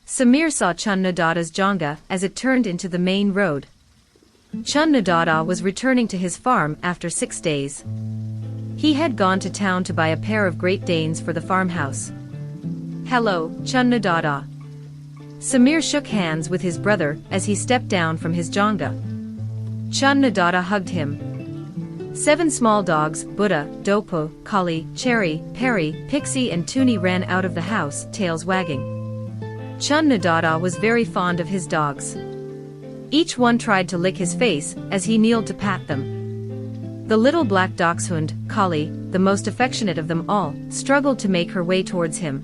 Samir saw Chunnu Dada's jonga as it turned into the main road. Chunnu Dada was returning to his farm after 6 days. He had gone to town to buy a pair of Great Danes for the farmhouse. "Hello, Chunnu Dada." Samir shook hands with his brother as he stepped down from his jonga. Chunnu Dada hugged him. 7 small dogs, Buddha, Dopo, Kali, Cherry, Perry, Pixie and Toonie ran out of the house, tails wagging. Chunnu Dada was very fond of his dogs. Each one tried to lick his face as he kneeled to pat them. The little black dachshund, Kali, the most affectionate of them all, struggled to make her way towards him.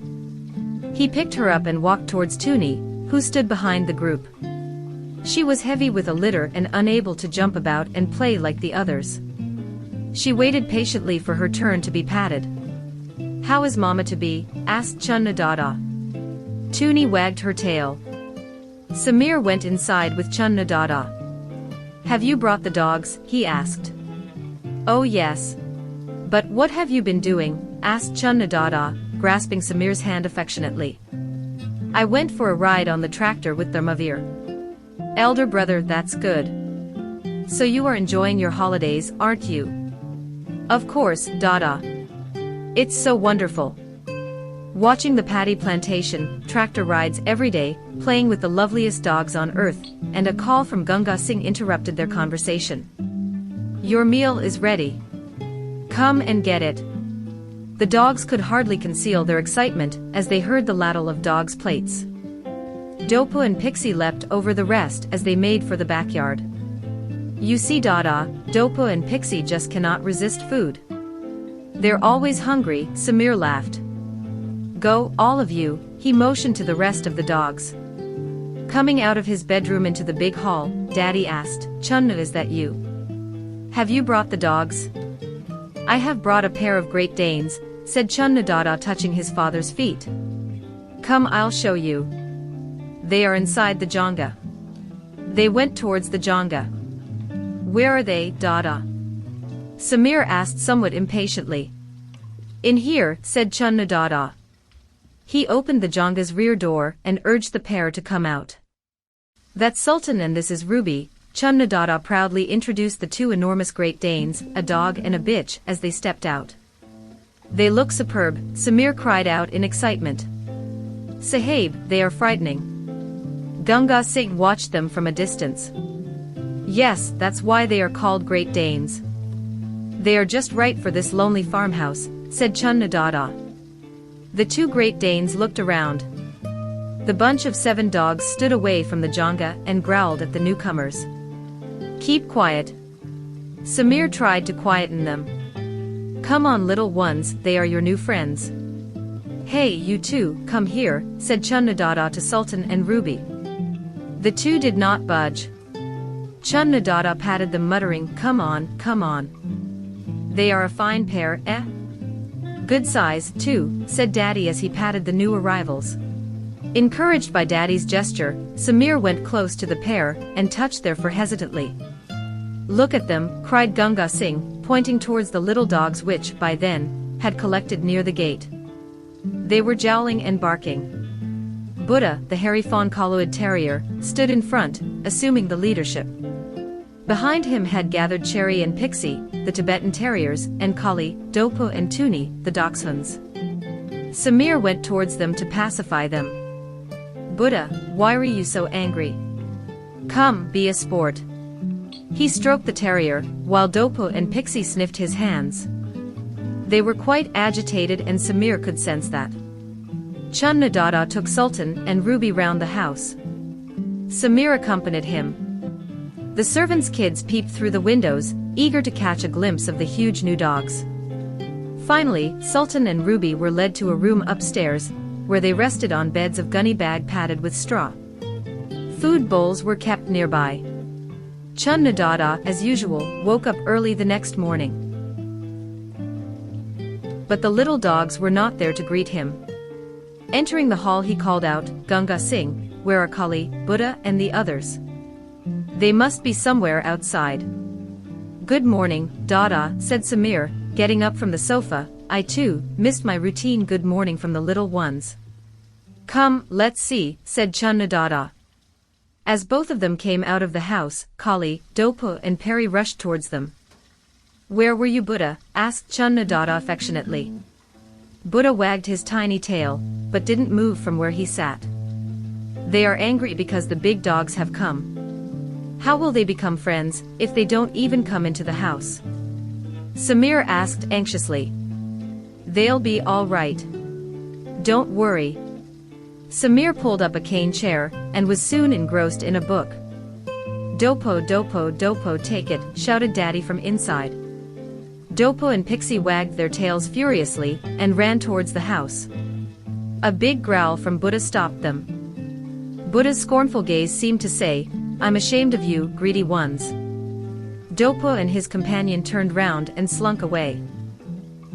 He picked her up and walked towards Toonie, who stood behind the group. She was heavy with a litter and unable to jump about and play like the others. She waited patiently for her turn to be patted. "How is Mama to be?" asked Chunnu Dada. Toonie wagged her tail. Samir went inside with Chunnu Dada. "Have you brought the dogs?" he asked. "Oh yes. But what have you been doing?" asked Chunnu Dada, grasping Samir's hand affectionately. "I went for a ride on the tractor with Thermavir." "Elder brother, that's good. So you are enjoying your holidays, aren't you?" "Of course, Dada. It's so wonderful. Watching the paddy plantation, tractor rides every day, playing with the loveliest dogs on earth," and a call from Gunga Singh interrupted their conversation. "Your meal is ready. Come and get it." The dogs could hardly conceal their excitement as they heard the lattle of dogs' plates. Dopo and Pixie leapt over the rest as they made for the backyard. "You see, Dada, Dopo and Pixie just cannot resist food. They're always hungry," Samir laughed. "Go, all of you," he motioned to the rest of the dogs. Coming out of his bedroom into the big hall, Daddy asked, "Chunnu, is that you? Have you brought the dogs?" "I have brought a pair of Great Danes," said Chunnu Dada, touching his father's feet. "Come, I'll show you. They are inside the jonga." They went towards the jonga. "Where are they, Dada?" Samir asked somewhat impatiently. "In here," said Chunnu Dada. He opened the jonga's rear door and urged the pair to come out. "That's Sultan and this is Ruby." Chunnu Dada proudly introduced the 2 enormous Great Danes, a dog and a bitch, as they stepped out. "They look superb," Samir cried out in excitement. "Sahib, they are frightening." Gunga Singh watched them from a distance. "Yes, that's why they are called Great Danes. They are just right for this lonely farmhouse," said Chunnu Dada. The 2 Great Danes looked around. The bunch of 7 dogs stood away from the jonga and growled at the newcomers. "Keep quiet." Samir tried to quieten them. "Come on, little ones, they are your new friends." "Hey, you two, come here," said Chunnu Dada to Sultan and Ruby. The 2 did not budge. Chunnu Dada patted them, muttering, come on, they are a fine pair, eh?" "Good size, too," said Daddy as he patted the new arrivals. Encouraged by Daddy's gesture, Samir went close to the pair and touched their fur hesitantly. "Look at them," cried Gunga Singh, pointing towards the little dogs which, by then, had collected near the gate. They were jowling and barking. Buddha, the hairy fawn Coloid terrier, stood in front, assuming the leadership. Behind him had gathered Cherry and Pixie, the Tibetan terriers, and Kali, Dopo and Toonie, the dachshunds. Samir went towards them to pacify them. "Buddha, why are you so angry? Come, be a sport." He stroked the terrier, while Dopo and Pixie sniffed his hands. They were quite agitated and Samir could sense that. Chunnu Dada took Sultan and Ruby round the house. Samir accompanied him. The servants' kids peeped through the windows, eager to catch a glimpse of the huge new dogs. Finally, Sultan and Ruby were led to a room upstairs, where they rested on beds of gunny bag padded with straw. Food bowls were kept nearby. Chunnu Dada, as usual, woke up early the next morning. But the little dogs were not there to greet him. Entering the hall, he called out, "Gunga Singh, where are Kali, Buddha and the others? They must be somewhere outside." "Good morning, Dada," said Samir, getting up from the sofa. "I too missed my routine good morning from the little ones." Come, let's see, said Chunnu Dada. As both of them came out of the house, Kali, Dopo and Perry rushed towards them. Where were you, Buddha? Asked Chunnu Dada affectionately. Buddha wagged his tiny tail, but didn't move from where he sat. They are angry because the big dogs have come. How will they become friends, if they don't even come into the house? Samir asked anxiously. They'll be all right. Don't worry. Samir pulled up a cane chair, and was soon engrossed in a book. Dopo, Dopo, Dopo, take it, shouted Daddy from inside. Dopo and Pixie wagged their tails furiously, and ran towards the house. A big growl from Buddha stopped them. Buddha's scornful gaze seemed to say, I'm ashamed of you, greedy ones. Dopo and his companion turned round and slunk away.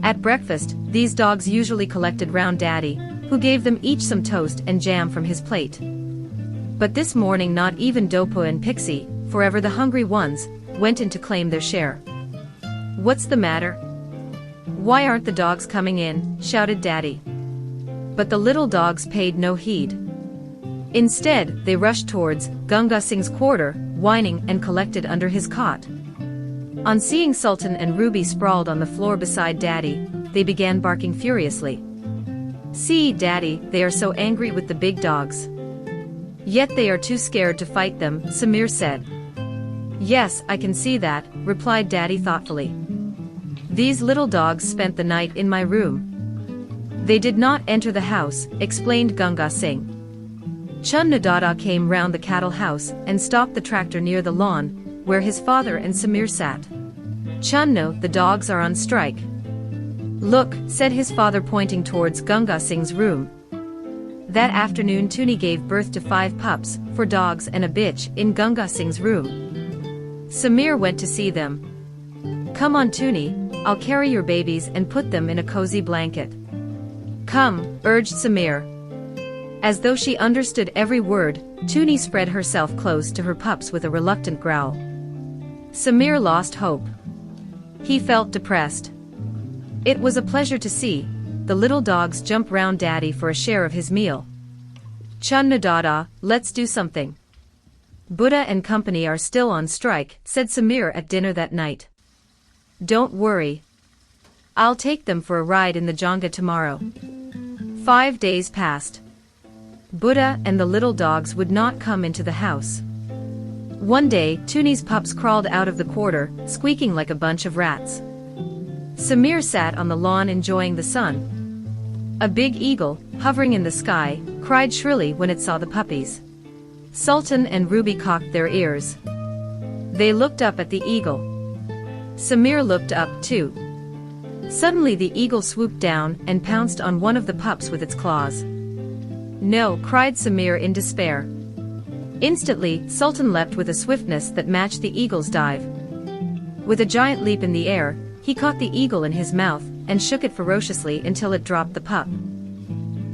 At breakfast, these dogs usually collected round Daddy, who gave them each some toast and jam from his plate. But this morning not even Dopo and Pixie, forever the hungry ones, went in to claim their share. What's the matter? Why aren't the dogs coming in? Shouted Daddy. But the little dogs paid no heed. Instead, they rushed towards Gunga Singh's quarter, whining and collected under his cot. On seeing Sultan and Ruby sprawled on the floor beside Daddy, they began barking furiously. See, Daddy, they are so angry with the big dogs. Yet they are too scared to fight them, Samir said. Yes, I can see that, replied Daddy thoughtfully. These little dogs spent the night in my room. They did not enter the house, explained Gunga Singh. Chunnu Dada came round the cattle house and stopped the tractor near the lawn, where his father and Samir sat. Chunnu, the dogs are on strike. Look, said his father pointing towards Gunga Singh's room. That afternoon Tuni gave birth to 5 pups, 4 dogs and a bitch, in Gunga Singh's room. Samir went to see them. Come on Tuni, I'll carry your babies and put them in a cozy blanket. Come, urged Samir. As though she understood every word, Tuni spread herself close to her pups with a reluctant growl. Samir lost hope. He felt depressed. It was a pleasure to see the little dogs jump round Daddy for a share of his meal. Chunnu Dada, let's do something. Buddha and company are still on strike, said Samir at dinner that night. Don't worry. I'll take them for a ride in the jonga tomorrow. 5 days passed. Buddha and the little dogs would not come into the house. One day, Tuni's pups crawled out of the quarter, squeaking like a bunch of rats. Samir sat on the lawn enjoying the sun. A big eagle, hovering in the sky, cried shrilly when it saw the puppies. Sultan and Ruby cocked their ears. They looked up at the eagle. Samir looked up too. Suddenly the eagle swooped down and pounced on one of the pups with its claws. No, cried Samir in despair. Instantly, Sultan leapt with a swiftness that matched the eagle's dive. With a giant leap in the air, he caught the eagle in his mouth and shook it ferociously until it dropped the pup.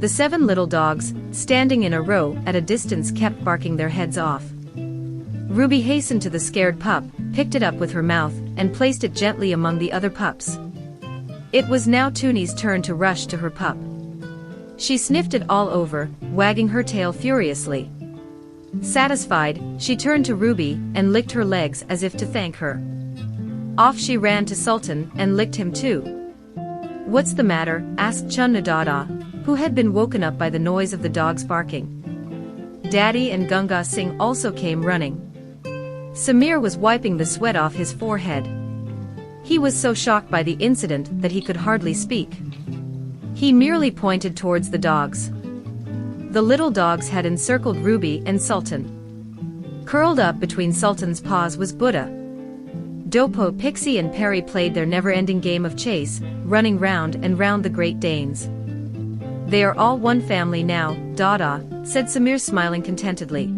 The 7 little dogs, standing in a row at a distance, kept barking their heads off. Ruby hastened to the scared pup, picked it up with her mouth, and placed it gently among the other pups. It was now Tuni's turn to rush to her pup. She sniffed it all over, wagging her tail furiously. Satisfied, she turned to Ruby and licked her legs as if to thank her. Off she ran to Sultan and licked him too. What's the matter? Asked Chunnu Dada, who had been woken up by the noise of the dogs barking. Daddy and Gunga Singh also came running. Samir was wiping the sweat off his forehead. He was so shocked by the incident that he could hardly speak. He merely pointed towards the dogs. The little dogs had encircled Ruby and Sultan. Curled up between Sultan's paws was Buddha. Dopo, Pixie and Perry played their never-ending game of chase, running round and round the Great Danes. They are all one family now, Dada, said Samir smiling contentedly.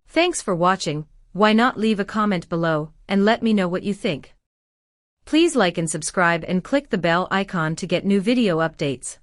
Thanks for watching. Why not leave a comment below, and let me know what you think. Please like and subscribe and click the bell icon to get new video updates.